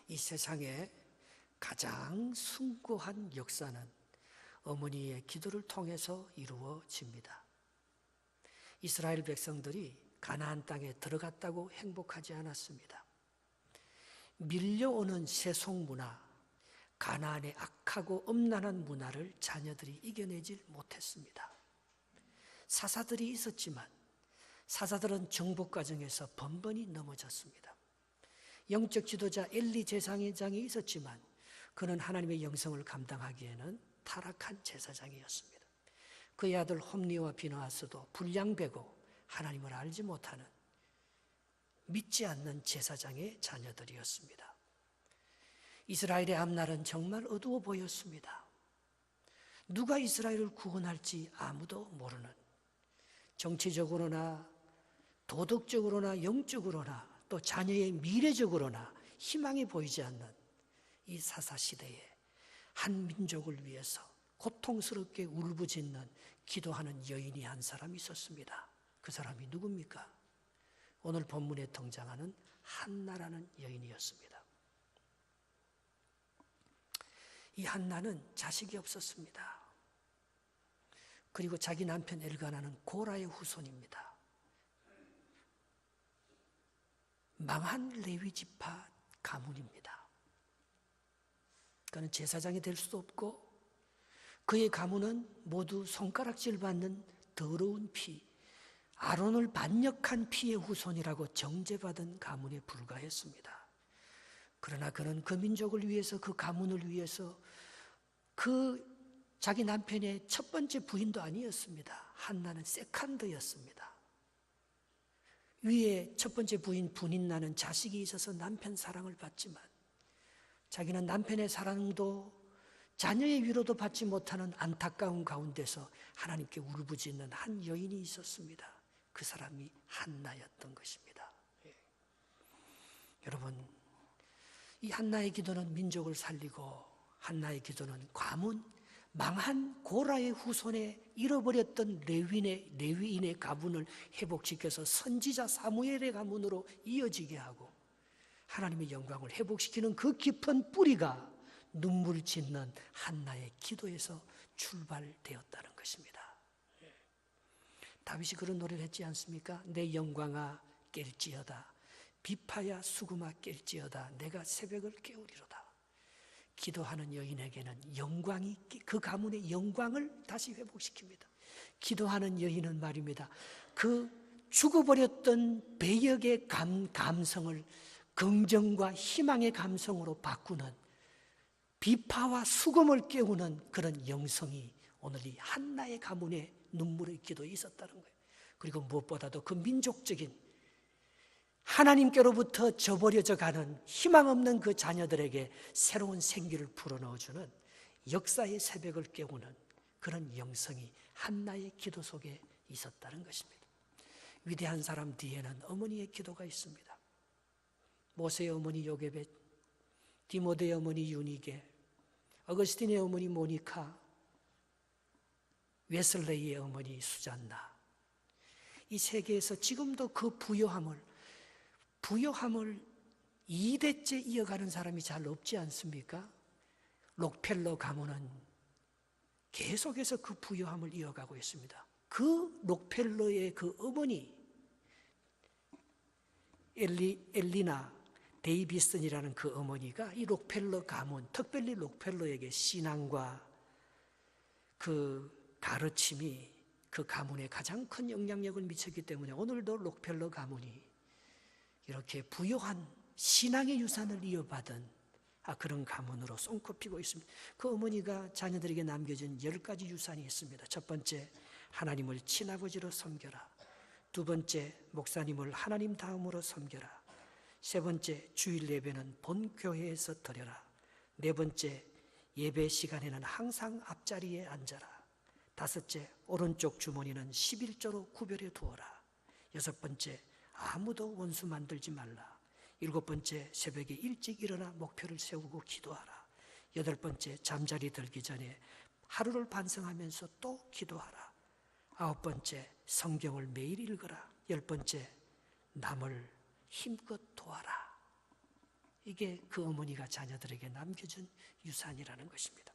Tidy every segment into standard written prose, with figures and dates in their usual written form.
이 세상에 가장 숭고한 역사는 어머니의 기도를 통해서 이루어집니다. 이스라엘 백성들이 가나안 땅에 들어갔다고 행복하지 않았습니다. 밀려오는 세속 문화, 가나안의 악하고 음란한 문화를 자녀들이 이겨내질 못했습니다. 사사들이 있었지만 사사들은 정복 과정에서 번번이 넘어졌습니다. 영적 지도자 엘리 제사장이 있었지만 그는 하나님의 영성을 감당하기에는 타락한 제사장이었습니다. 그의 아들 홈리와 비느하스도 불량배고 하나님을 알지 못하는 믿지 않는 제사장의 자녀들이었습니다. 이스라엘의 앞날은 정말 어두워 보였습니다. 누가 이스라엘을 구원할지 아무도 모르는, 정치적으로나 도덕적으로나 영적으로나 또 자녀의 미래적으로나 희망이 보이지 않는 이 사사시대에 한 민족을 위해서 고통스럽게 울부짖는 기도하는 여인이 한 사람 있었습니다. 그 사람이 누굽니까? 오늘 본문에 등장하는 한나라는 여인이었습니다. 이 한나는 자식이 없었습니다. 그리고 자기 남편 엘가나는 고라의 후손입니다. 망한 레위 지파 가문입니다. 그는 제사장이 될 수도 없고 그의 가문은 모두 손가락질 받는 더러운 피, 아론을 반역한 피의 후손이라고 정죄받은 가문에 불과했습니다. 그러나 그는 그 민족을 위해서, 그 가문을 위해서 그 자기 남편의 첫 번째 부인도 아니었습니다. 한나는 세컨드였습니다. 위에 첫 번째 부인 분인나는 자식이 있어서 남편 사랑을 받지만 자기는 남편의 사랑도 자녀의 위로도 받지 못하는 안타까운 가운데서 하나님께 울부짖는 한 여인이 있었습니다. 그 사람이 한나였던 것입니다. 여러분, 이 한나의 기도는 민족을 살리고 한나의 기도는 가문, 망한 고라의 후손에 잃어버렸던 레위인의 가문을 회복시켜서 선지자 사무엘의 가문으로 이어지게 하고 하나님의 영광을 회복시키는 그 깊은 뿌리가 눈물 짓는 한나의 기도에서 출발되었다는 것입니다. 다윗이 그런 노래를 했지 않습니까? 내 영광아 깰지어다, 비파야 수금아 깰지어다, 내가 새벽을 깨우리로다. 기도하는 여인에게는 영광이, 그 가문의 영광을 다시 회복시킵니다. 기도하는 여인은 말입니다, 그 죽어버렸던 배역의 감성을 긍정과 희망의 감성으로 바꾸는, 비파와 수금을 깨우는 그런 영성이 오늘 이 한나의 가문의 눈물의 기도에 있었다는 거예요. 그리고 무엇보다도 그 민족적인 하나님께로부터 저버려져 가는 희망 없는 그 자녀들에게 새로운 생기를 불어넣어주는 역사의 새벽을 깨우는 그런 영성이 한나의 기도 속에 있었다는 것입니다. 위대한 사람 뒤에는 어머니의 기도가 있습니다. 모세의 어머니 요게벳, 디모데의 어머니 유니게, 어거스틴의 어머니 모니카, 웨슬레이의 어머니 수잔나, 이 세계에서 지금도 그 부요함을 2대째 이어가는 사람이 잘 없지 않습니까? 록펠러 가문은 계속해서 그 부요함을 이어가고 있습니다. 그 록펠러의 그 어머니 엘리나 데이비슨이라는 그 어머니가 이 록펠러 가문, 특별히 록펠러에게 신앙과 그 가르침이 그 가문에 가장 큰 영향력을 미쳤기 때문에 오늘도 록펠러 가문이 이렇게 부요한 신앙의 유산을 이어받은 그런 가문으로 손꼽히고 있습니다. 그 어머니가 자녀들에게 남겨준 10가지 유산이 있습니다. 첫 번째, 하나님을 친아버지로 섬겨라. 두 번째, 목사님을 하나님 다음으로 섬겨라. 세 번째, 주일 예배는 본교회에서 드려라. 네 번째, 예배 시간에는 항상 앞자리에 앉아라. 다섯째, 오른쪽 주머니는 11조로 구별해 두어라. 여섯 번째, 아무도 원수 만들지 말라. 일곱 번째, 새벽에 일찍 일어나 목표를 세우고 기도하라. 여덟 번째, 잠자리 들기 전에 하루를 반성하면서 또 기도하라. 아홉 번째, 성경을 매일 읽어라. 열 번째, 남을 힘껏 도와라. 이게 그 어머니가 자녀들에게 남겨준 유산이라는 것입니다.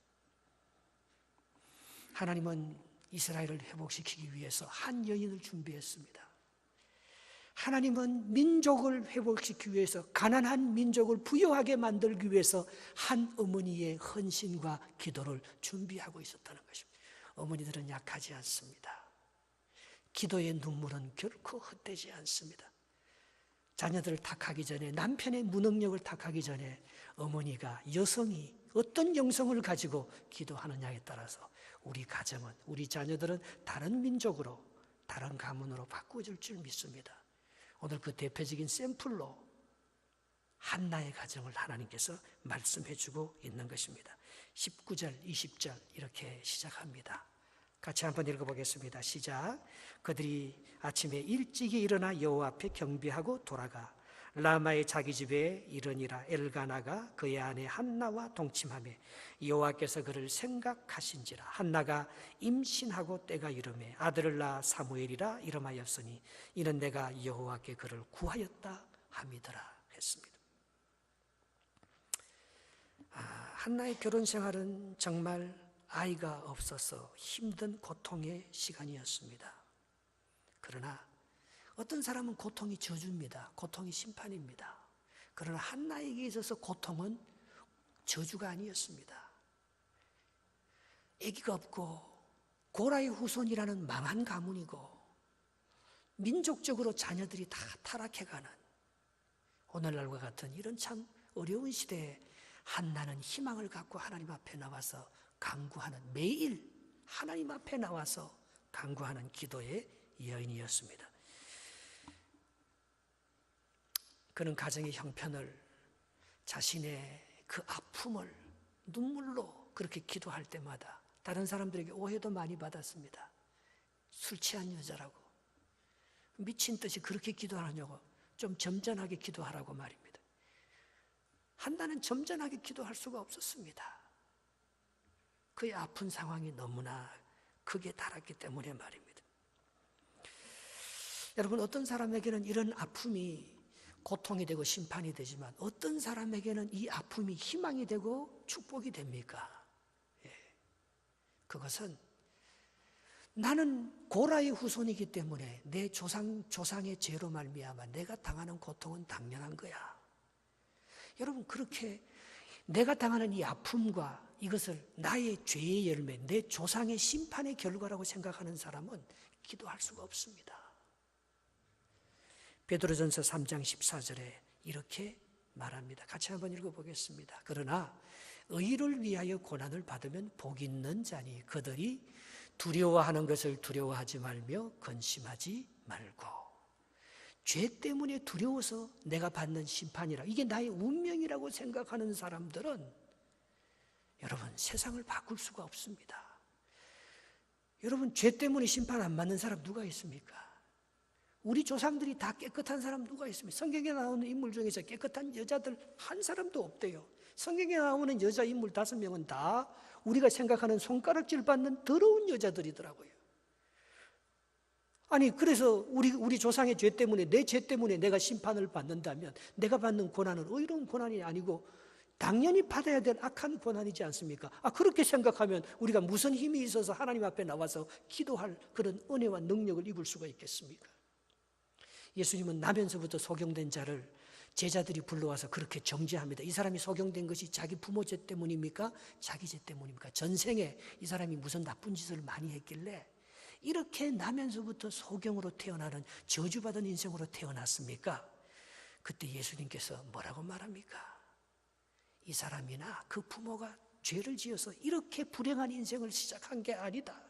하나님은 이스라엘을 회복시키기 위해서 한 여인을 준비했습니다. 하나님은 민족을 회복시키기 위해서, 가난한 민족을 부유하게 만들기 위해서 한 어머니의 헌신과 기도를 준비하고 있었다는 것입니다. 어머니들은 약하지 않습니다. 기도의 눈물은 결코 헛되지 않습니다. 자녀들을 탁하기 전에, 남편의 무능력을 탁하기 전에 어머니가, 여성이 어떤 영성을 가지고 기도하느냐에 따라서 우리 가정은, 우리 자녀들은 다른 민족으로, 다른 가문으로 바꾸어질 줄 믿습니다. 오늘 그 대표적인 샘플로 한나의 가정을 하나님께서 말씀해 주고 있는 것입니다. 19절, 20절 이렇게 시작합니다. 같이 한번 읽어보겠습니다. 시작. 그들이 아침에 일찍이 일어나 여호와 앞에 경배하고 돌아가 라마의 자기 집에 이르니라. 엘가나가 그의 아내 한나와 동침하매 여호와께서 그를 생각하신지라. 한나가 임신하고 때가 이르매 아들을 낳아 사무엘이라 이름하였으니 이는 내가 여호와께 그를 구하였다 함이더라 했습니다. 한나의 결혼 생활은 정말 아이가 없어서 힘든 고통의 시간이었습니다. 그러나 어떤 사람은 고통이 저주입니다. 고통이 심판입니다. 그러나 한나에게 있어서 고통은 저주가 아니었습니다. 아기가 없고 고라의 후손이라는 망한 가문이고 민족적으로 자녀들이 다 타락해가는 오늘날과 같은 이런 참 어려운 시대에 한나는 희망을 갖고 하나님 앞에 나와서 간구하는, 매일 하나님 앞에 나와서 간구하는 기도의 여인이었습니다. 그는 가정의 형편을, 자신의 그 아픔을 눈물로 그렇게 기도할 때마다 다른 사람들에게 오해도 많이 받았습니다. 술 취한 여자라고, 미친 듯이 그렇게 기도하느냐고, 좀 점잖하게 기도하라고 말입니다. 한나는 점잖하게 기도할 수가 없었습니다. 그의 아픈 상황이 너무나 크게 달았기 때문에 말입니다. 여러분, 어떤 사람에게는 이런 아픔이 고통이 되고 심판이 되지만 어떤 사람에게는 이 아픔이 희망이 되고 축복이 됩니까? 그것은 나는 고라의 후손이기 때문에 내 조상의 죄로 말미암아 내가 당하는 고통은 당연한 거야. 여러분, 그렇게 내가 당하는 이 아픔과 이것을 나의 죄의 열매, 내 조상의 심판의 결과라고 생각하는 사람은 기도할 수가 없습니다. 베드로전서 3장 14절에 이렇게 말합니다. 같이 한번 읽어보겠습니다. 그러나 의를 위하여 고난을 받으면 복 있는 자니 그들이 두려워하는 것을 두려워하지 말며 근심하지 말고. 죄 때문에 두려워서 내가 받는 심판이라, 이게 나의 운명이라고 생각하는 사람들은 여러분, 세상을 바꿀 수가 없습니다. 여러분, 죄 때문에 심판 안 받는 사람 누가 있습니까? 우리 조상들이 다 깨끗한 사람 누가 있습니까? 성경에 나오는 인물 중에서 깨끗한 여자들 한 사람도 없대요. 성경에 나오는 여자 인물 5명은 다 우리가 생각하는 손가락질 받는 더러운 여자들이더라고요. 아니, 그래서 우리 조상의 죄 때문에, 내 죄 때문에 내가 심판을 받는다면 내가 받는 고난은 의로운 고난이 아니고 당연히 받아야 될 악한 고난이지 않습니까? 그렇게 생각하면 우리가 무슨 힘이 있어서 하나님 앞에 나와서 기도할 그런 은혜와 능력을 입을 수가 있겠습니까? 예수님은 나면서부터 소경된 자를 제자들이 불러와서 그렇게 정죄합니다. 이 사람이 소경된 것이 자기 부모 죄 때문입니까? 자기 죄 때문입니까? 전생에 이 사람이 무슨 나쁜 짓을 많이 했길래 이렇게 나면서부터 소경으로 태어나는 저주받은 인생으로 태어났습니까? 그때 예수님께서 뭐라고 말합니까? 이 사람이나 그 부모가 죄를 지어서 이렇게 불행한 인생을 시작한 게 아니다.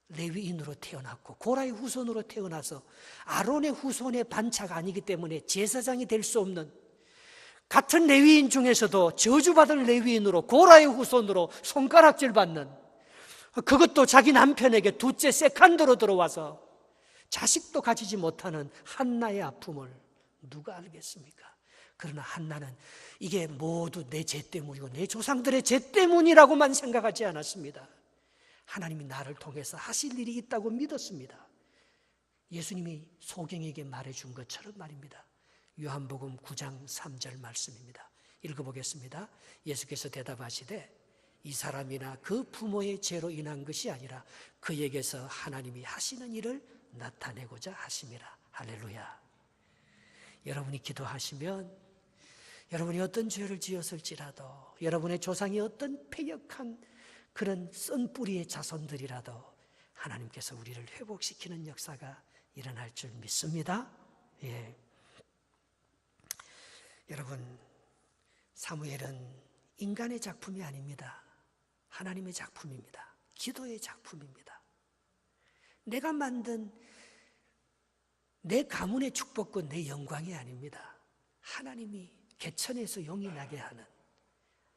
레위인으로 태어났고 고라의 후손으로 태어나서 아론의 후손의 반차가 아니기 때문에 제사장이 될 수 없는, 같은 레위인 중에서도 저주받은 레위인으로 고라의 후손으로 손가락질 받는, 그것도 자기 남편에게 둘째 세컨드로 들어와서 자식도 가지지 못하는 한나의 아픔을 누가 알겠습니까? 그러나 한나는 이게 모두 내 죄 때문이고 내 조상들의 죄 때문이라고만 생각하지 않았습니다. 하나님이 나를 통해서 하실 일이 있다고 믿었습니다. 예수님이 소경에게 말해준 것처럼 말입니다. 요한복음 9장 3절 말씀입니다. 읽어보겠습니다. 예수께서 대답하시되 이 사람이나 그 부모의 죄로 인한 것이 아니라 그에게서 하나님이 하시는 일을 나타내고자 하심이라. 할렐루야. 여러분이 기도하시면 여러분이 어떤 죄를 지었을지라도, 여러분의 조상이 어떤 패역한 그런 쓴 뿌리의 자손들이라도 하나님께서 우리를 회복시키는 역사가 일어날 줄 믿습니다. 예. 여러분, 사무엘은 인간의 작품이 아닙니다. 하나님의 작품입니다. 기도의 작품입니다. 내가 만든 내 가문의 축복과 내 영광이 아닙니다. 하나님이 개천에서 용이 나게 하는,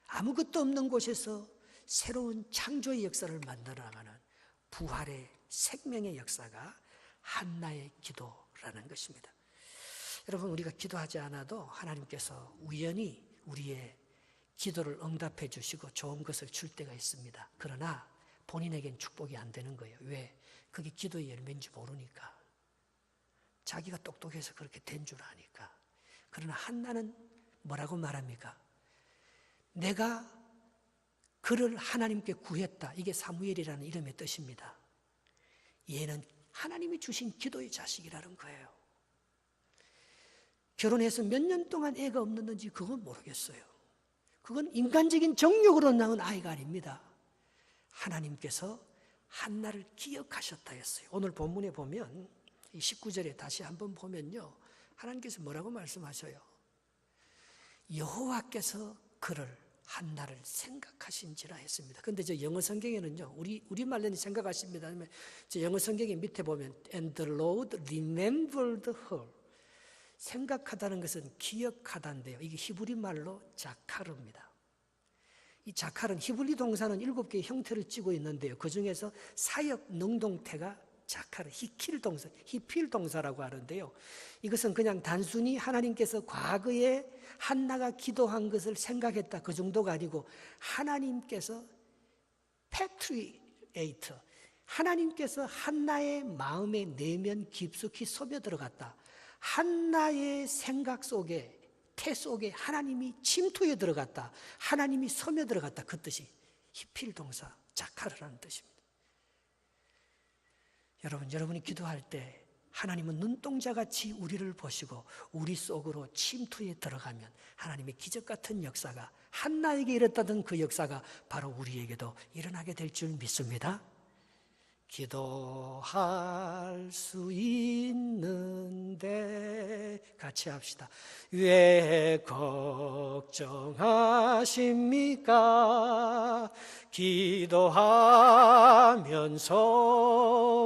아무것도 없는 곳에서 새로운 창조의 역사를 만들어 나가는 부활의 생명의 역사가 한나의 기도라는 것입니다. 여러분, 우리가 기도하지 않아도 하나님께서 우연히 우리의 기도를 응답해 주시고 좋은 것을 줄 때가 있습니다. 그러나 본인에겐 축복이 안 되는 거예요. 왜? 그게 기도의 열매인지 모르니까. 자기가 똑똑해서 그렇게 된 줄 아니까. 그러나 한나는 뭐라고 말합니까? 내가 그를 하나님께 구했다. 이게 사무엘이라는 이름의 뜻입니다. 얘는 하나님이 주신 기도의 자식이라는 거예요. 결혼해서 몇 년 동안 애가 없는지 그건 모르겠어요. 그건 인간적인 정욕으로 낳은 아이가 아닙니다. 하나님께서 한나를 기억하셨다 했어요. 오늘 본문에 보면 이 19절에 다시 한번 보면요, 하나님께서 뭐라고 말씀하셔요? 여호와께서 그를 한나를 생각하신지라 했습니다. 그런데 저 영어 성경에는요, 우리 말로는 생각하십니다. 저 영어 성경에 밑에 보면 And the Lord remembered her. 생각하다는 것은 기억하다인데요, 이게 히브리 말로 자카르입니다. 이 자카르는 히브리 동사는 7개의 형태를 띠고 있는데요, 그 중에서 사역 능동태가 자카르, 히필 동사라고 하는데요, 이것은 그냥 단순히 하나님께서 과거에 한나가 기도한 것을 생각했다, 그 정도가 아니고 하나님께서 패트리에이트, 하나님께서 한나의 마음의 내면 깊숙이 스며들어갔다. 한나의 생각 속에, 태 속에 하나님이 침투해 들어갔다, 하나님이 스며들어갔다, 그 뜻이 히필 동사 자카르라는 뜻입니다. 여러분이 기도할 때 하나님은 눈동자같이 우리를 보시고 우리 속으로 침투해 들어가면 하나님의 기적같은 역사가, 한나에게 일어났던 그 역사가 바로 우리에게도 일어나게 될 줄 믿습니다. 기도할 수 있는데 같이 합시다. 왜 걱정하십니까? 기도하면서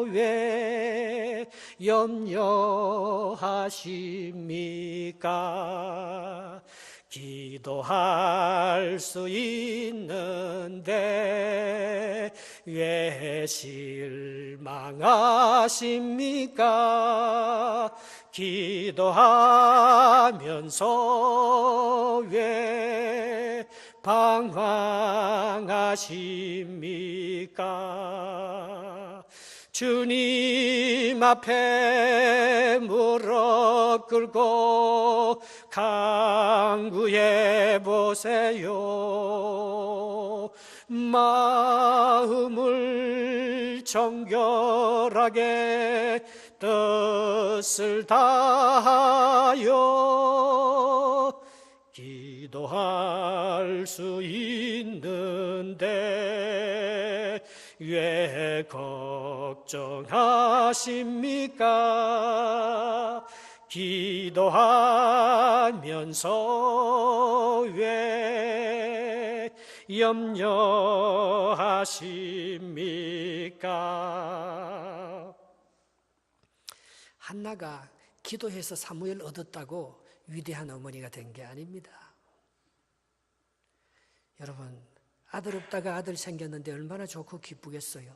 왜 염려하십니까? 기도할 수 있는데 왜 실망하십니까? 기도하면서 왜 방황하십니까? 주님 앞에 무릎 꿇고 간구해 보세요. 마음을 정결하게 뜻을 다하여 기도할 수 있는데 왜 걱정하십니까? 기도하면서 왜 염려하십니까? 한나가 기도해서 사무엘 얻었다고 위대한 어머니가 된 게 아닙니다. 여러분, 아들 없다가 아들 생겼는데 얼마나 좋고 기쁘겠어요.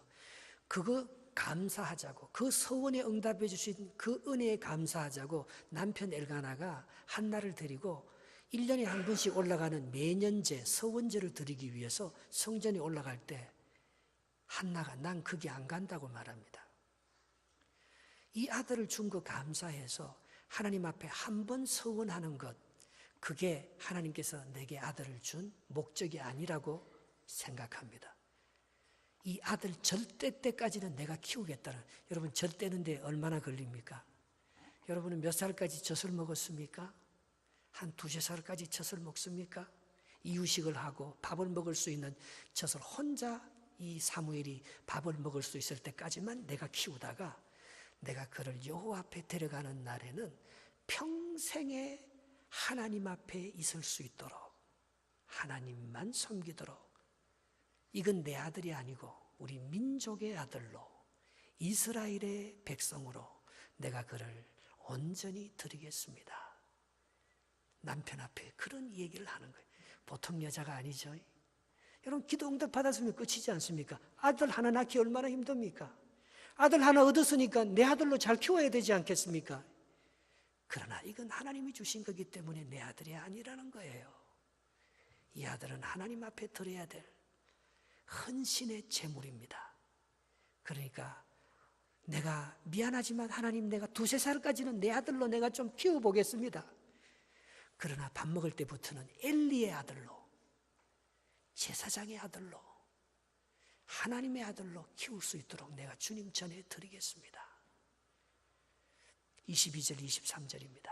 그거 감사하자고, 그 서원에 응답해 주신 그 은혜에 감사하자고 남편 엘가나가 한나를 데리고 1년에 한 번씩 올라가는 매년제, 서원제를 드리기 위해서 성전에 올라갈 때 한나가 난 거기 안 간다고 말합니다. 이 아들을 준 거 감사해서 하나님 앞에 한 번 서원하는 것, 그게 하나님께서 내게 아들을 준 목적이 아니라고 생각합니다. 이 아들 절대 때까지는 내가 키우겠다는, 여러분 절대는데 얼마나 걸립니까? 여러분은 몇 살까지 젖을 먹었습니까? 한 두세 살까지 젖을 먹습니까? 이유식을 하고 밥을 먹을 수 있는 젖을 혼자 이 사무엘이 밥을 먹을 수 있을 때까지만 내가 키우다가 내가 그를 여호와 앞에 데려가는 날에는 평생에 하나님 앞에 있을 수 있도록 하나님만 섬기도록, 이건 내 아들이 아니고 우리 민족의 아들로 이스라엘의 백성으로 내가 그를 온전히 드리겠습니다. 남편 앞에 그런 얘기를 하는 거예요. 보통 여자가 아니죠. 여러분 기도 응답 받았으면 끝이지 않습니까? 아들 하나 낳기 얼마나 힘듭니까? 아들 하나 얻었으니까 내 아들로 잘 키워야 되지 않겠습니까? 그러나 이건 하나님이 주신 거기 때문에 내 아들이 아니라는 거예요. 이 아들은 하나님 앞에 드려야 될 헌신의 제물입니다. 그러니까 내가 미안하지만 하나님, 내가 두세 살까지는 내 아들로 내가 좀 키워보겠습니다. 그러나 밥 먹을 때부터는 엘리의 아들로, 제사장의 아들로, 하나님의 아들로 키울 수 있도록 내가 주님 전에 드리겠습니다. 22절 23절입니다.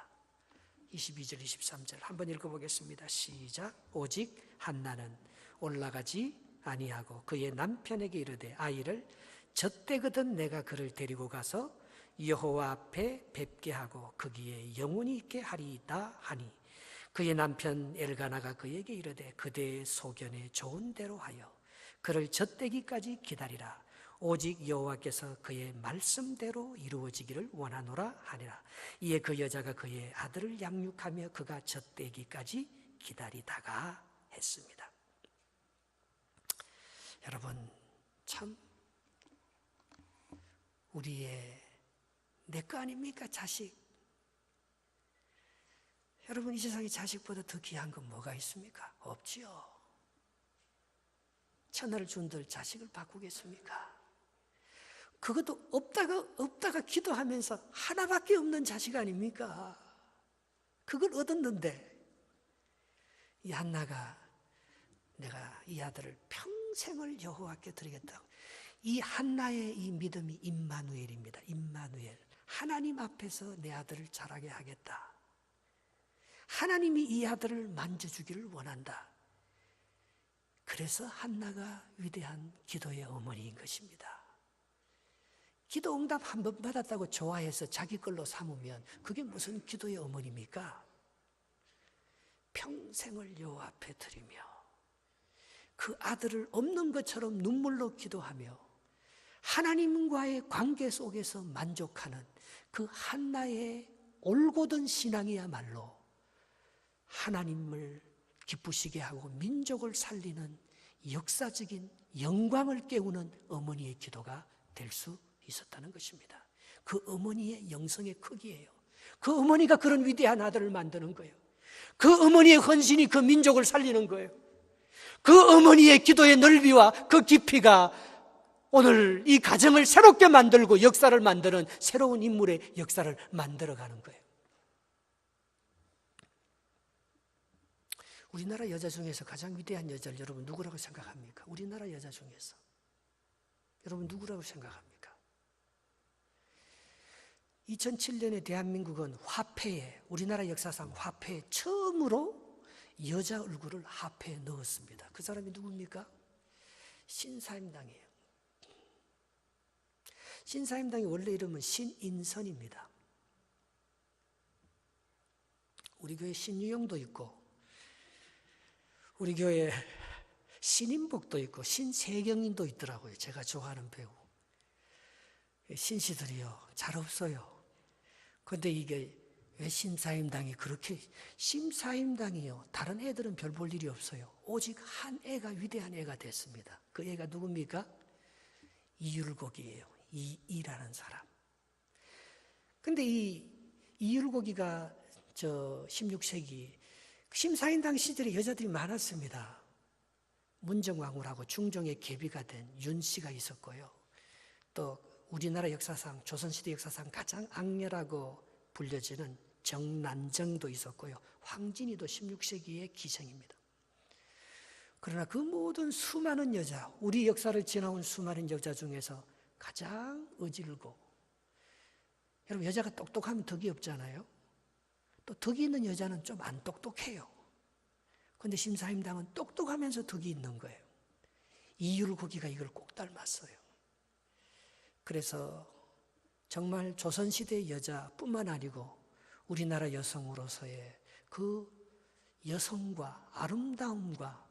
22절 23절 한번 읽어보겠습니다. 시작. 오직 한나는 올라가지 아니하고 그의 남편에게 이르되 아이를 젖되거든 내가 그를 데리고 가서 여호와 앞에 뵙게 하고 거기에 영원히 있게 하리이다 하니, 그의 남편 엘가나가 그에게 이르되 그대의 소견에 좋은 대로 하여 그를 젖되기까지 기다리라. 오직 여호와께서 그의 말씀대로 이루어지기를 원하노라 하니라. 이에 그 여자가 그의 아들을 양육하며 그가 젖되기까지 기다리다가 했습니다. 여러분 참 우리의 내 거 아닙니까? 자식. 여러분 이 세상에 자식보다 더 귀한 건 뭐가 있습니까? 없지요. 천하를 준들 자식을 바꾸겠습니까? 그것도 없다가 기도하면서 하나밖에 없는 자식 아닙니까? 그걸 얻었는데 이 한나가 내가 이 아들을 평생을 여호와께 드리겠다고, 이 한나의 이 믿음이 임마누엘입니다. 임마누엘, 하나님 앞에서 내 아들을 자라게 하겠다. 하나님이 이 아들을 만져주기를 원한다. 그래서 한나가 위대한 기도의 어머니인 것입니다. 기도 응답 한 번 받았다고 좋아해서 자기 걸로 삼으면 그게 무슨 기도의 어머니입니까? 평생을 여호와 앞에 드리며 그 아들을 없는 것처럼 눈물로 기도하며 하나님과의 관계 속에서 만족하는 그 한나의 올곧은 신앙이야말로 하나님을 기쁘시게 하고 민족을 살리는 역사적인 영광을 깨우는 어머니의 기도가 될 수 있었다는 것입니다. 그 어머니의 영성의 크기예요. 그 어머니가 그런 위대한 아들을 만드는 거예요. 그 어머니의 헌신이 그 민족을 살리는 거예요. 그 어머니의 기도의 넓이와 그 깊이가 오늘 이 가정을 새롭게 만들고 역사를 만드는 새로운 인물의 역사를 만들어가는 거예요. 우리나라 여자 중에서 가장 위대한 여자를 여러분 누구라고 생각합니까? 우리나라 여자 중에서 여러분 누구라고 생각합니까? 2007년에 대한민국은 화폐에, 우리나라 역사상 화폐에 처음으로 여자 얼굴을 화폐에 넣었습니다. 그 사람이 누굽니까? 신사임당이에요. 신사임당의 원래 이름은 신인선입니다. 우리 교회 신유영도 있고 우리 교회 신인복도 있고 신세경인도 있더라고요. 제가 좋아하는 배우. 신씨들이요 잘 없어요. 그런데 이게 왜 신사임당이 그렇게, 신사임당이요 다른 애들은 별 볼 일이 없어요. 오직 한 애가 위대한 애가 됐습니다. 그 애가 누굽니까? 이율곡이에요. 이라는 사람. 근데 이 이율곡이가 16세기 신사임당 시절에 여자들이 많았습니다. 문정왕후라고 중종의 계비가 된 윤씨가 있었고요. 또 우리나라 역사상, 조선시대 역사상 가장 악녀라고 불려지는 정난정도 있었고요. 황진이도 16세기의 기생입니다. 그러나 그 모든 수많은 여자, 우리 역사를 지나온 수많은 여자 중에서 가장 어질고, 여러분 여자가 똑똑하면 덕이 없잖아요. 또 덕이 있는 여자는 좀 안 똑똑해요. 그런데 심사임당은 똑똑하면서 덕이 있는 거예요. 이율곡이가 이걸 꼭 닮았어요. 그래서 정말 조선시대의 여자뿐만 아니고 우리나라 여성으로서의 그 여성과 아름다움과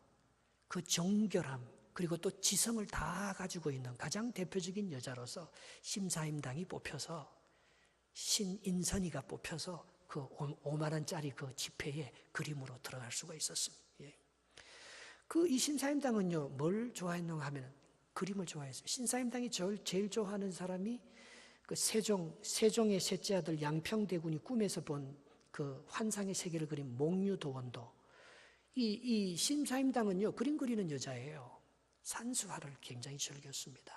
그 정결함 그리고 또 지성을 다 가지고 있는 가장 대표적인 여자로서 심사임당이 뽑혀서 신인선이가 뽑혀서 그 5만 원짜리 그 지폐에 그림으로 들어갈 수가 있었습니다. 예. 그 이 신사임당은요 뭘 좋아했는가 하면 그림을 좋아했어요. 신사임당이 제일 좋아하는 사람이 그 세종의 셋째 아들 양평대군이 꿈에서 본 그 환상의 세계를 그린 목류도원도. 이 신사임당은요 그림 그리는 여자예요. 산수화를 굉장히 즐겼습니다.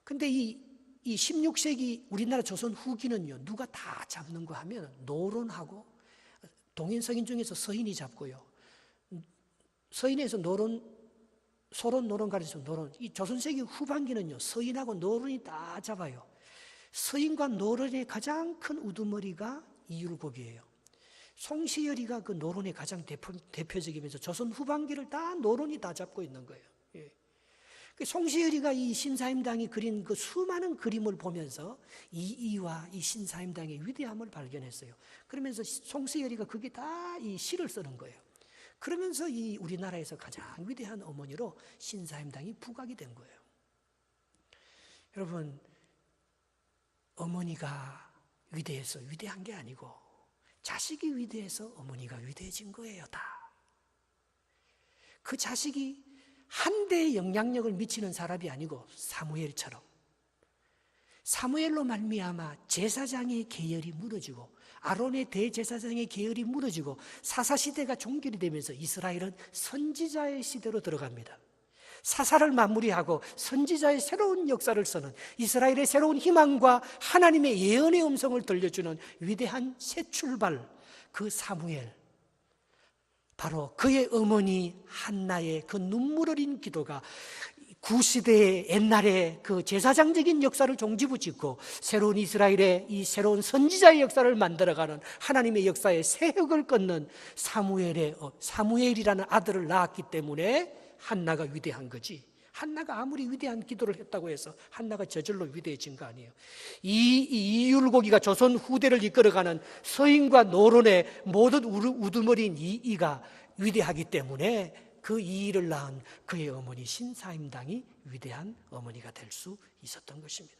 그런데 이 16세기 우리나라 조선 후기는요 누가 다 잡는 거 하면 노론하고 동인서인 중에서 서인이 잡고요. 서인에서 소론, 노론 가르쳐 노론. 이 조선세기 후반기는요 서인하고 노론이 다 잡아요. 서인과 노론의 가장 큰 우두머리가 이율곡이에요. 송시열이가 그 노론의 가장 대표적이면서 조선 후반기를 다 노론이 다 잡고 있는 거예요. 예. 송시열이가 이 신사임당이 그린 그 수많은 그림을 보면서 이이와 이 신사임당의 위대함을 발견했어요. 그러면서 송시열이가 그게 다 이 시를 쓰는 거예요. 그러면서 이 우리나라에서 가장 위대한 어머니로 신사임당이 부각이 된 거예요. 여러분, 어머니가 위대해서 위대한 게 아니고 자식이 위대해서 어머니가 위대해진 거예요, 다. 그 자식이 한 대의 영향력을 미치는 사람이 아니고 사무엘처럼 사무엘로 말미암아 제사장의 계열이 무너지고 아론의 대제사장의 계열이 무너지고 사사시대가 종결이 되면서 이스라엘은 선지자의 시대로 들어갑니다. 사사를 마무리하고 선지자의 새로운 역사를 쓰는 이스라엘의 새로운 희망과 하나님의 예언의 음성을 들려주는 위대한 새 출발, 그 사무엘, 바로 그의 어머니 한나의 그 눈물 어린 기도가 구시대의 옛날에 그 제사장적인 역사를 종지부짓고 새로운 이스라엘의 이 새로운 선지자의 역사를 만들어가는 하나님의 역사의 새 혁을 끊는 사무엘이라는 아들을 낳았기 때문에 한나가 위대한 거지. 한나가 아무리 위대한 기도를 했다고 해서 한나가 저절로 위대해진 거 아니에요. 이 이율곡이가 조선 후대를 이끌어가는 서인과 노론의 모든 우두머리인 이이가 위대하기 때문에 그 이이를 낳은 그의 어머니 신사임당이 위대한 어머니가 될 수 있었던 것입니다.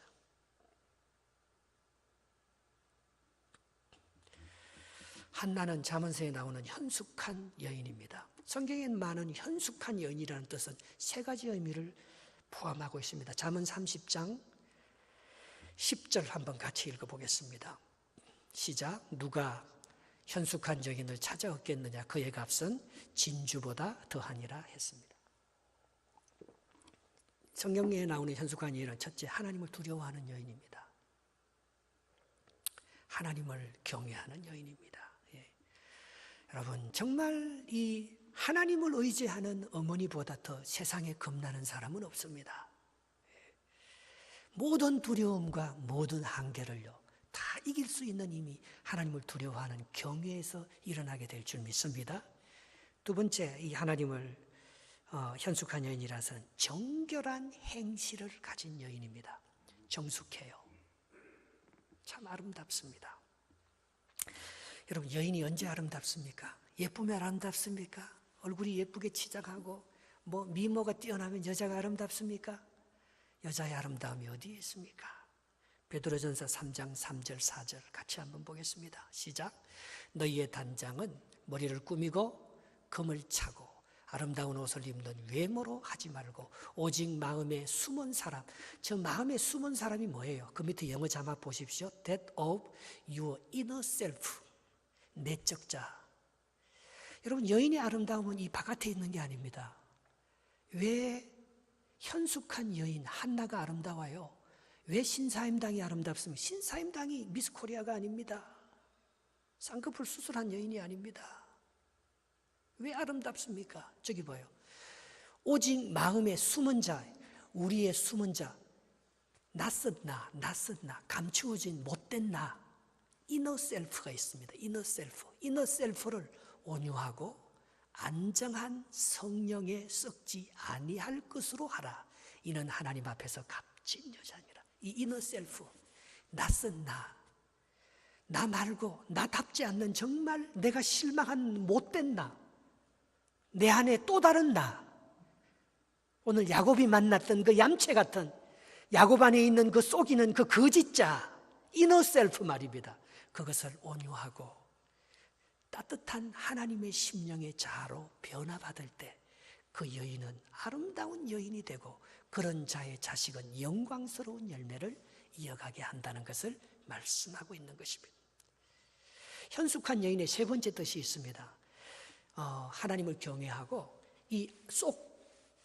한나는 잠언서에 나오는 현숙한 여인입니다. 성경엔 많은 현숙한 여인이라는 뜻은 세 가지 의미를 포함하고 있습니다. 잠언 30장 10절 한번 같이 읽어보겠습니다. 시작. 누가 현숙한 여인을 찾아 얻겠느냐? 그의 값은 진주보다 더하니라 했습니다. 성경에 나오는 현숙한 여인은 첫째, 하나님을 두려워하는 여인입니다. 하나님을 경외하는 여인입니다. 예. 여러분, 정말 이 하나님을 의지하는 어머니보다 더 세상에 겁나는 사람은 없습니다. 모든 두려움과 모든 한계를요 다 이길 수 있는 힘이 하나님을 두려워하는 경외에서 일어나게 될 줄 믿습니다. 두 번째, 이 하나님을 현숙한 여인이라서는 정결한 행실을 가진 여인입니다. 정숙해요. 참 아름답습니다. 여러분, 여인이 언제 아름답습니까? 예쁘면 아름답습니까? 얼굴이 예쁘게 치장하고 뭐 미모가 뛰어나면 여자가 아름답습니까? 여자의 아름다움이 어디에 있습니까? 베드로전서 3장 3절 4절 같이 한번 보겠습니다. 시작. 너희의 단장은 머리를 꾸미고 금을 차고 아름다운 옷을 입는 외모로 하지 말고 오직 마음에 숨은 사람. 저 마음에 숨은 사람이 뭐예요? 그 밑에 영어 자막 보십시오. That of your inner self. 내적 자. 여러분, 여인의 아름다움은 이 바깥에 있는 게 아닙니다. 왜 현숙한 여인 한나가 아름다워요? 왜 신사임당이 아름답습니까? 신사임당이 미스 코리아가 아닙니다. 쌍꺼풀 수술한 여인이 아닙니다. 왜 아름답습니까? 저기 봐요. 오직 마음의 숨은 자, 우리의 숨은 자, 낯선 나, 감추어진 못된 나, 이너 셀프가 있습니다. 이너 셀프. 이너 셀프를 온유하고 안정한 성령에 썩지 아니할 것으로 하라. 이는 하나님 앞에서 값진 여자니라. 이 이너 셀프, 낯선 나 말고 나답지 않는 정말 내가 실망한 못된 내 안에 또 다른 오늘 야곱이 만났던 그 얌체 같은 야곱 안에 있는 그 속이는 그 거짓자 이너 셀프 말입니다. 그것을 온유하고 따뜻한 하나님의 심령의 자아로 변화받을 때 그 여인은 아름다운 여인이 되고 그런 자의 자식은 영광스러운 열매를 이어가게 한다는 것을 말씀하고 있는 것입니다. 현숙한 여인의 세 번째 뜻이 있습니다. 하나님을 경외하고 이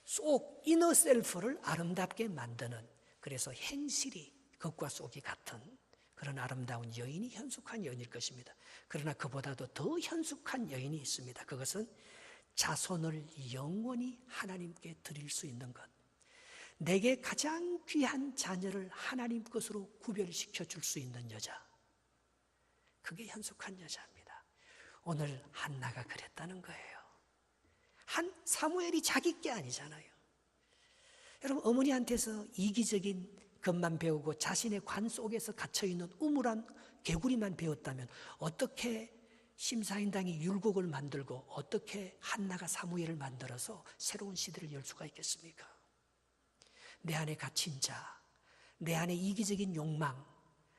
속 이너 셀프를 아름답게 만드는, 그래서 행실이 겉과 속이 같은 그런 아름다운 여인이 현숙한 여인일 것입니다. 그러나 그보다도 더 현숙한 여인이 있습니다. 그것은 자손을 영원히 하나님께 드릴 수 있는 것, 내게 가장 귀한 자녀를 하나님 것으로 구별시켜 줄 수 있는 여자, 그게 현숙한 여자입니다. 오늘 한나가 그랬다는 거예요. 사무엘이 자기 게 아니잖아요. 여러분, 어머니한테서 이기적인 것만 배우고 자신의 관 속에서 갇혀있는 우물한 개구리만 배웠다면 어떻게 심사인당이 율곡을 만들고 어떻게 한나가 사무엘을 만들어서 새로운 시대를 열 수가 있겠습니까? 내 안에 갇힌 자, 내 안에 이기적인 욕망,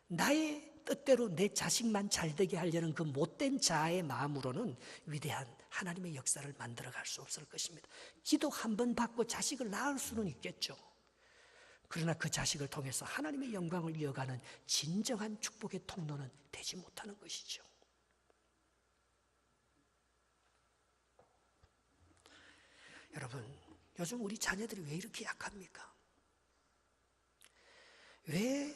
나의 뜻대로 내 자식만 잘되게 하려는 그 못된 자아의 마음으로는 위대한 하나님의 역사를 만들어갈 수 없을 것입니다. 기도 한 번 받고 자식을 낳을 수는 있겠죠. 그러나 그 자식을 통해서 하나님의 영광을 이어가는 진정한 축복의 통로는 되지 못하는 것이죠. 여러분, 요즘 우리 자녀들이 왜 이렇게 약합니까? 왜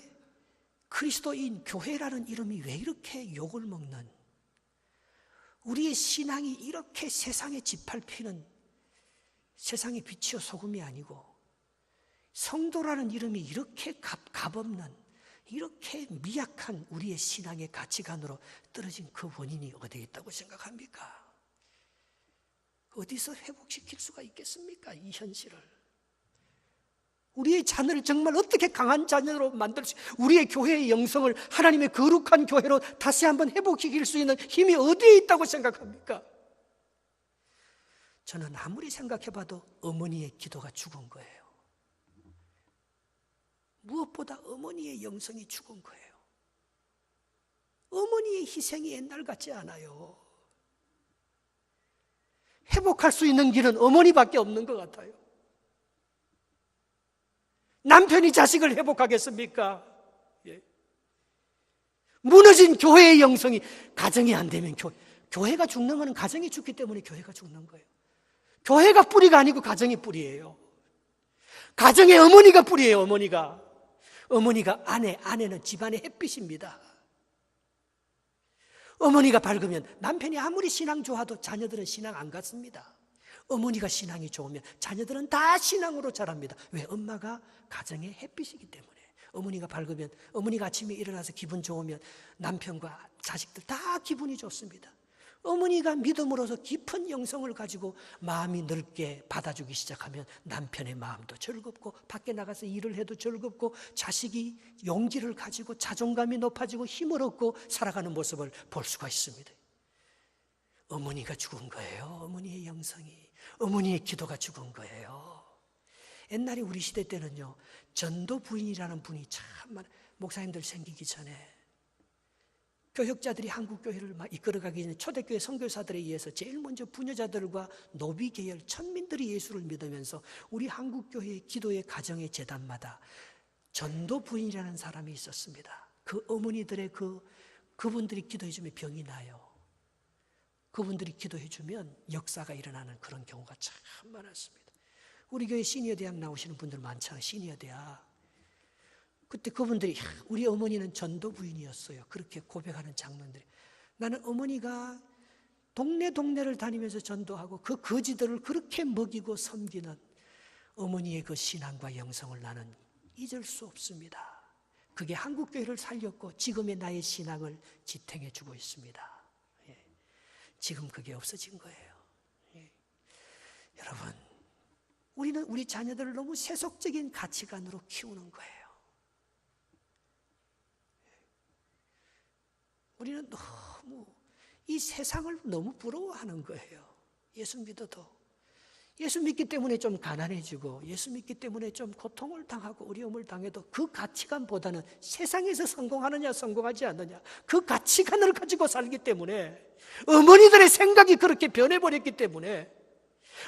그리스도인 교회라는 이름이 왜 이렇게 욕을 먹는, 우리의 신앙이 이렇게 세상에 짓밟히는, 세상의 빛이요 소금이 아니고 성도라는 이름이 이렇게 값없는, 이렇게 미약한 우리의 신앙의 가치관으로 떨어진 그 원인이 어디에 있다고 생각합니까? 어디서 회복시킬 수가 있겠습니까? 이 현실을. 우리의 자녀를 정말 어떻게 강한 자녀로 만들 수, 우리의 교회의 영성을 하나님의 거룩한 교회로 다시 한번 회복시킬 수 있는 힘이 어디에 있다고 생각합니까? 저는 아무리 생각해봐도 어머니의 기도가 죽은 거예요. 무엇보다 어머니의 영성이 죽은 거예요. 어머니의 희생이 옛날 같지 않아요. 회복할 수 있는 길은 어머니밖에 없는 것 같아요. 남편이 자식을 회복하겠습니까? 예. 무너진 교회의 영성이, 가정이 안 되면 교회가 죽는 것은 가정이 죽기 때문에 교회가 죽는 거예요. 교회가 뿌리가 아니고 가정이 뿌리예요. 가정의 어머니가 뿌리예요. 어머니가 아내는 집안의 햇빛입니다. 어머니가 밝으면 남편이 아무리 신앙 좋아도 자녀들은 신앙 안 갖습니다. 어머니가 신앙이 좋으면 자녀들은 다 신앙으로 자랍니다. 왜? 엄마가 가정의 햇빛이기 때문에. 어머니가 밝으면, 어머니가 아침에 일어나서 기분 좋으면 남편과 자식들 다 기분이 좋습니다. 어머니가 믿음으로서 깊은 영성을 가지고 마음이 넓게 받아주기 시작하면 남편의 마음도 즐겁고 밖에 나가서 일을 해도 즐겁고 자식이 용기를 가지고 자존감이 높아지고 힘을 얻고 살아가는 모습을 볼 수가 있습니다. 어머니가 죽은 거예요. 어머니의 영성이, 어머니의 기도가 죽은 거예요. 옛날에 우리 시대 때는요, 전도 부인이라는 분이 참 목사님들 생기기 전에 교역자들이 한국 교회를 이끌어가기 전에 초대교회 선교사들에 의해서 제일 먼저 부녀자들과 노비 계열 천민들이 예수를 믿으면서 우리 한국 교회의 기도의 가정의 제단마다 전도 부인이라는 사람이 있었습니다. 그 어머니들의 그분들이 기도해 주면 병이 나요. 그분들이 기도해 주면 역사가 일어나는 그런 경우가 참 많았습니다. 우리 교회 시니어 대학 나오시는 분들 많잖아요. 시니어 대학. 그때 그분들이 우리 어머니는 전도 부인이었어요. 그렇게 고백하는 장면들이. 나는 어머니가 동네를 다니면서 전도하고 그 거지들을 그렇게 먹이고 섬기는 어머니의 그 신앙과 영성을 나는 잊을 수 없습니다. 그게 한국교회를 살렸고 지금의 나의 신앙을 지탱해 주고 있습니다. 예. 지금 그게 없어진 거예요. 예. 여러분, 우리는 우리 자녀들을 너무 세속적인 가치관으로 키우는 거예요. 우리는 너무 이 세상을 너무 부러워하는 거예요. 예수 믿어도. 예수 믿기 때문에 좀 가난해지고 예수 믿기 때문에 좀 고통을 당하고 어려움을 당해도 그 가치관보다는 세상에서 성공하느냐 성공하지 않느냐 그 가치관을 가지고 살기 때문에 어머니들의 생각이 그렇게 변해버렸기 때문에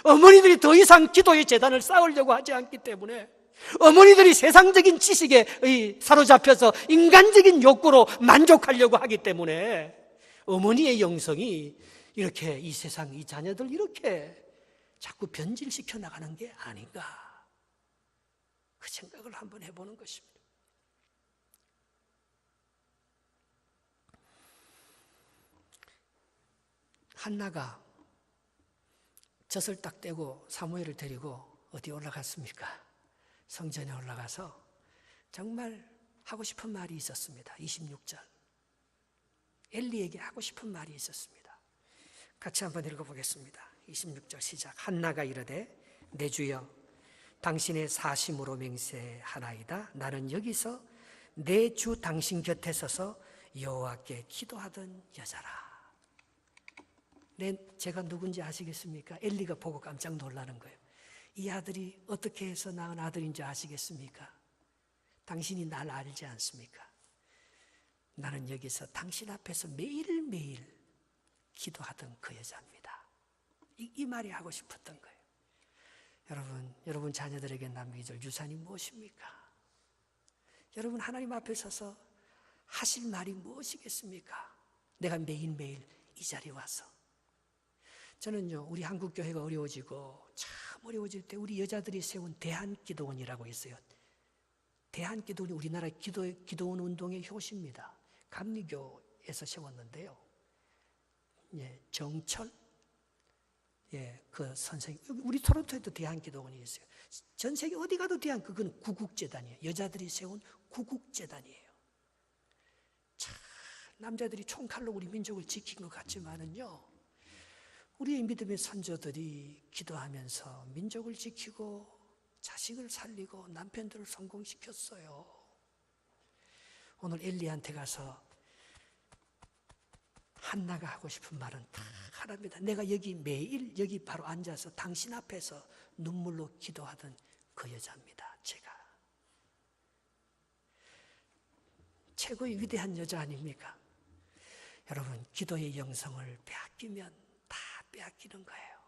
어머니들이 더 이상 기도의 재단을 쌓으려고 하지 않기 때문에 어머니들이 세상적인 지식에 사로잡혀서 인간적인 욕구로 만족하려고 하기 때문에 어머니의 영성이 이렇게 이 세상 이 자녀들 이렇게 자꾸 변질시켜 나가는 게 아닌가 그 생각을 한번 해보는 것입니다. 한나가 젖을 딱 떼고 사무엘을 데리고 어디 올라갔습니까? 성전에 올라가서 정말 하고 싶은 말이 있었습니다. 26절 엘리에게 하고 싶은 말이 있었습니다. 같이 한번 읽어보겠습니다. 26절 시작. 한나가 이르되 내 주여 당신의 사심으로 맹세하나이다. 나는 여기서 내 주 당신 곁에 서서 여호와께 기도하던 여자라. 제가 누군지 아시겠습니까? 엘리가 보고 깜짝 놀라는 거예요. 이 아들이 어떻게 해서 낳은 아들인지 아시겠습니까? 당신이 날 알지 않습니까? 나는 여기서 당신 앞에서 매일매일 기도하던 그 여자입니다. 이 말이 하고 싶었던 거예요. 여러분 자녀들에게 남기줄 유산이 무엇입니까? 여러분 하나님 앞에 서서 하실 말이 무엇이겠습니까? 내가 매일매일 이 자리에 와서 저는요 우리 한국교회가 어려워지고 참 어려워질 때 우리 여자들이 세운 대한기도원이라고 있어요. 대한기도원이 우리나라 기도원 운동의 효시입니다. 감리교에서 세웠는데요. 예, 정철 그 선생님 우리 토론토에도 대한기도원이 있어요. 전 세계 어디 가도 그건 구국재단이에요. 여자들이 세운 구국재단이에요. 참 남자들이 총칼로 우리 민족을 지킨 것 같지만은요 우리의 믿음의 선조들이 기도하면서 민족을 지키고 자식을 살리고 남편들을 성공시켰어요. 오늘 엘리한테 가서 한나가 하고 싶은 말은 다 하나입니다. 내가 매일 여기 바로 앉아서 당신 앞에서 눈물로 기도하던 그 여자입니다. 제가 최고의 위대한 여자 아닙니까? 여러분 기도의 영성을 빼앗기면 다 빼앗기는 거예요.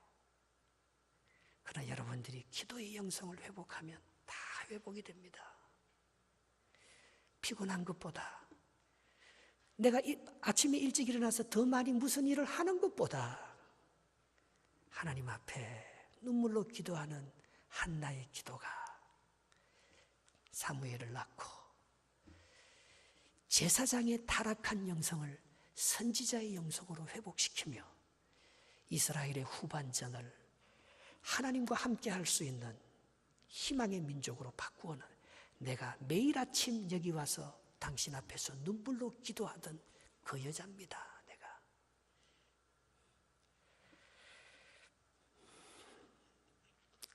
그러나 여러분들이 기도의 영성을 회복하면 다 회복이 됩니다. 피곤한 것보다 내가 아침에 일찍 일어나서 더 많이 무슨 일을 하는 것보다 하나님 앞에 눈물로 기도하는 한나의 기도가 사무엘을 낳고 제사장의 타락한 영성을 선지자의 영성으로 회복시키며 이스라엘의 후반전을 하나님과 함께 할 수 있는 희망의 민족으로 바꾸어는 내가 매일 아침 여기 와서 당신 앞에서 눈물로 기도하던 그 여자입니다. 내가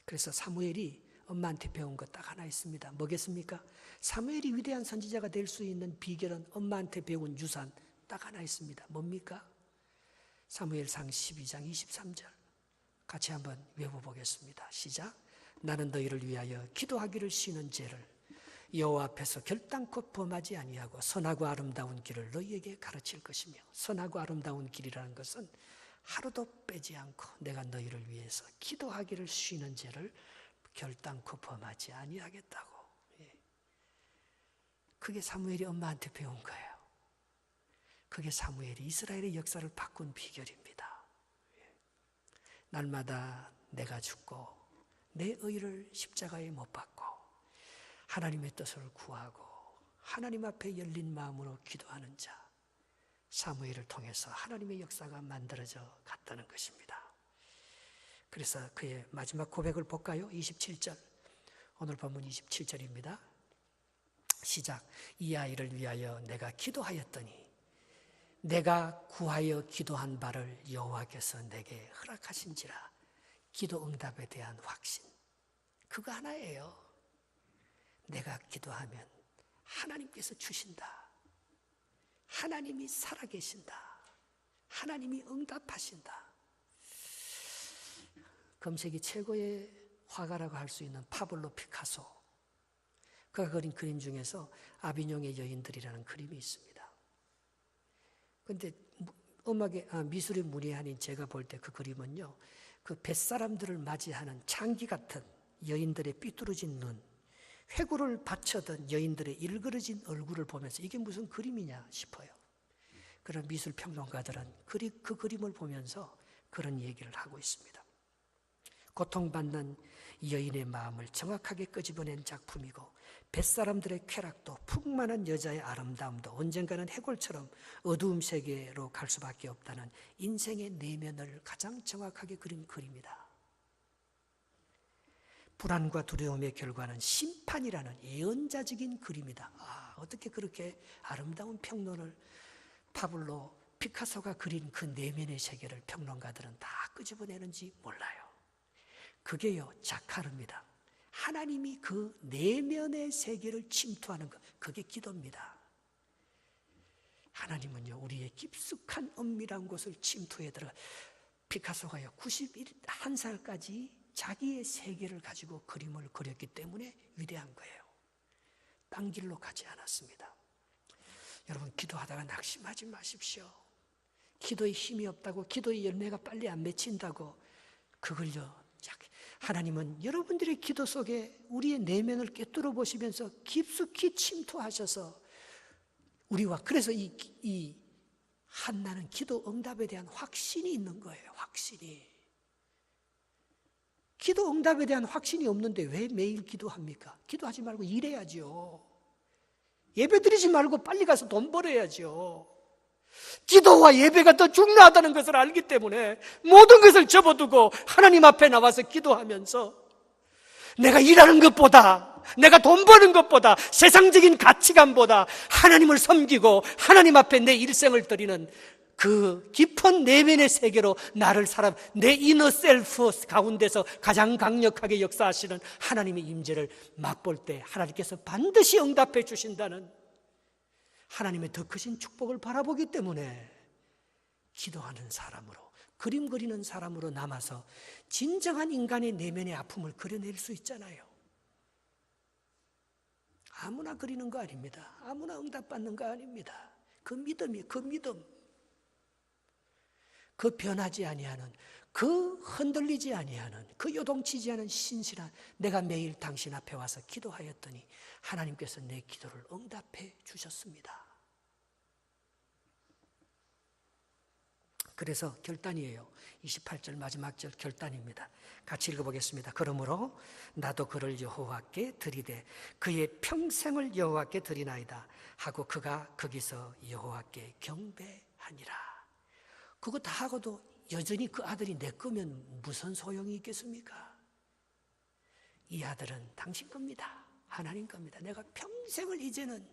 그래서 사무엘이 엄마한테 배운 것 딱 하나 있습니다. 뭐겠습니까? 사무엘이 위대한 선지자가 될 수 있는 비결은 엄마한테 배운 유산 딱 하나 있습니다. 뭡니까? 사무엘상 12장 23절 같이 한번 외워보겠습니다. 시작. 나는 너희를 위하여 기도하기를 쉬는 죄를 여호와 앞에서 결단코 범하지 아니하고 선하고 아름다운 길을 너희에게 가르칠 것이며 선하고 아름다운 길이라는 것은 하루도 빼지 않고 내가 너희를 위해서 기도하기를 쉬는 죄를 결단코 범하지 아니하겠다고. 그게 사무엘이 엄마한테 배운 거예요. 그게 사무엘이 이스라엘의 역사를 바꾼 비결입니다. 날마다 내가 죽고 내 의를 십자가에 못 박고 하나님의 뜻을 구하고 하나님 앞에 열린 마음으로 기도하는 자, 사무엘을 통해서 하나님의 역사가 만들어져 갔다는 것입니다. 그래서 그의 마지막 고백을 볼까요? 27절, 오늘 본문 27절입니다. 시작. 이 아이를 위하여 내가 기도하였더니 내가 구하여 기도한 바를 여호와께서 내게 허락하신지라. 기도 응답에 대한 확신, 그거 하나예요. 내가 기도하면 하나님께서 주신다. 하나님이 살아계신다. 하나님이 응답하신다. 금세기 최고의 화가라고 할 수 있는 파블로 피카소, 그가 그린 그림 중에서 아비뇽의 여인들이라는 그림이 있습니다. 그런데 미술의 문외한인 제가 볼 때 그 그림은요, 그 뱃사람들을 맞이하는 창기 같은 여인들의 삐뚤어진 눈, 회구를 바쳐던 여인들의 일그러진 얼굴을 보면서 이게 무슨 그림이냐 싶어요. 그런 미술 평론가들은 그 그림을 보면서 그런 얘기를 하고 있습니다. 고통받는 여인의 마음을 정확하게 끄집어낸 작품이고, 뱃사람들의 쾌락도 풍만한 여자의 아름다움도 언젠가는 해골처럼 어두움 세계로 갈 수밖에 없다는 인생의 내면을 가장 정확하게 그린 그림이다. 불안과 두려움의 결과는 심판이라는 예언자적인 그림이다. 어떻게 그렇게 아름다운 평론을 파블로 피카소가 그린 그 내면의 세계를 평론가들은 다 끄집어내는지 몰라요. 그게요, 자카르입니다. 하나님이 그 내면의 세계를 침투하는 것, 그게 기도입니다. 하나님은요, 우리의 깊숙한 은밀한 곳을 침투해 들어가. 피카소가요, 91살까지 자기의 세계를 가지고 그림을 그렸기 때문에 위대한 거예요. 딴 길로 가지 않았습니다. 여러분, 기도하다가 낙심하지 마십시오. 기도에 힘이 없다고, 기도의 열매가 빨리 안 맺힌다고, 그걸요, 하나님은 여러분들의 기도 속에 우리의 내면을 꿰뚫어 보시면서 깊숙이 침투하셔서 우리와, 그래서 이 한나는 기도 응답에 대한 확신이 있는 거예요. 확신이. 기도 응답에 대한 확신이 없는데 왜 매일 기도합니까? 기도하지 말고 일해야죠. 예배 드리지 말고 빨리 가서 돈 벌어야죠. 기도와 예배가 더 중요하다는 것을 알기 때문에 모든 것을 접어두고 하나님 앞에 나와서 기도하면서 내가 일하는 것보다, 내가 돈 버는 것보다, 세상적인 가치관보다 하나님을 섬기고 하나님 앞에 내 일생을 드리는 그 깊은 내면의 세계로 나를 내 이너 셀프 가운데서 가장 강력하게 역사하시는 하나님의 임재를 맛볼 때 하나님께서 반드시 응답해 주신다는 하나님의 더 크신 축복을 바라보기 때문에 기도하는 사람으로, 그림 그리는 사람으로 남아서 진정한 인간의 내면의 아픔을 그려낼 수 있잖아요. 아무나 그리는 거 아닙니다. 아무나 응답받는 거 아닙니다. 그 믿음이, 그 믿음, 그 변하지 아니하는, 그 흔들리지 아니하는, 그 요동치지 않은 신실한, 내가 매일 당신 앞에 와서 기도하였더니 하나님께서 내 기도를 응답해 주셨습니다. 그래서 결단이에요. 28절 마지막 절 결단입니다. 같이 읽어보겠습니다. 그러므로 나도 그를 여호와께 드리되 그의 평생을 여호와께 드리나이다 하고 그가 거기서 여호와께 경배하니라. 그거 다 하고도 여전히 그 아들이 내 거면 무슨 소용이 있겠습니까? 이 아들은 당신 겁니다. 하나님 겁니다. 내가 평생을 이제는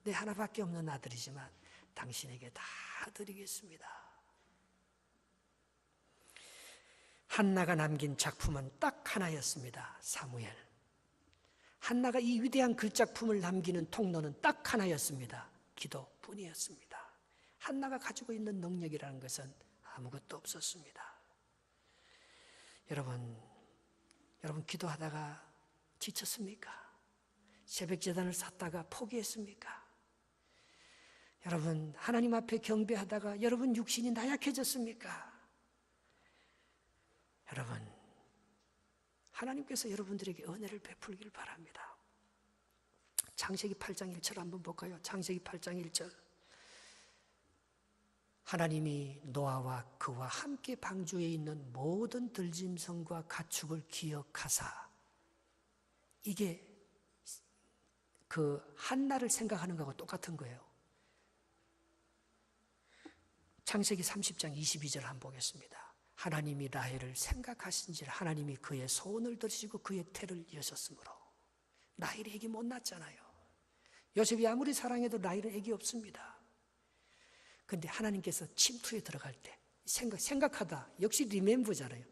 내 하나밖에 없는 아들이지만 당신에게 다 드리겠습니다. 한나가 남긴 작품은 딱 하나였습니다. 사무엘. 한나가 이 위대한 글작품을 남기는 통로는 딱 하나였습니다. 기도뿐이었습니다. 한나가 가지고 있는 능력이라는 것은 아무것도 없었습니다. 여러분 기도하다가 지쳤습니까? 새벽 제단을 샀다가 포기했습니까? 여러분 하나님 앞에 경배하다가 여러분 육신이 나약해졌습니까? 여러분 하나님께서 여러분들에게 은혜를 베풀길 바랍니다. 창세기 8장 1절 한번 볼까요? 창세기 8장 1절. 하나님이 노아와 그와 함께 방주에 있는 모든 들짐승과 가축을 기억하사, 이게 그 한나를 생각하는 거하고 똑같은 거예요. 창세기 30장 22절 한번 보겠습니다. 하나님이 라헬을 생각하신지라 하나님이 그의 소원을 들으시고 그의 태를 여셨으므로. 라헬이 애기 못 낳았잖아요. 요셉이 아무리 사랑해도 라헬은 애기 없습니다. 그런데 하나님께서 침투에 들어갈 때 생각하다 역시 리멤버잖아요.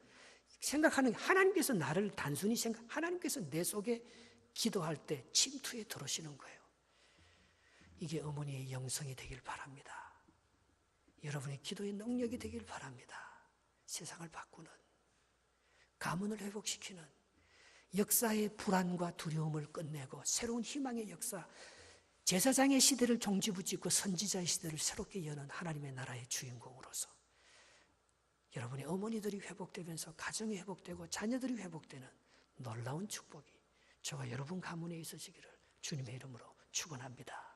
생각하는 하나님께서 나를 단순히 하나님께서 내 속에 기도할 때 침투에 들어오시는 거예요. 이게 어머니의 영성이 되길 바랍니다. 여러분의 기도의 능력이 되길 바랍니다. 세상을 바꾸는, 가문을 회복시키는, 역사의 불안과 두려움을 끝내고 새로운 희망의 역사, 제사장의 시대를 종지부짓고 선지자의 시대를 새롭게 여는 하나님의 나라의 주인공으로서 여러분의 어머니들이 회복되면서 가정이 회복되고 자녀들이 회복되는 놀라운 축복이 저와 여러분 가문에 있으시기를 주님의 이름으로 축원합니다.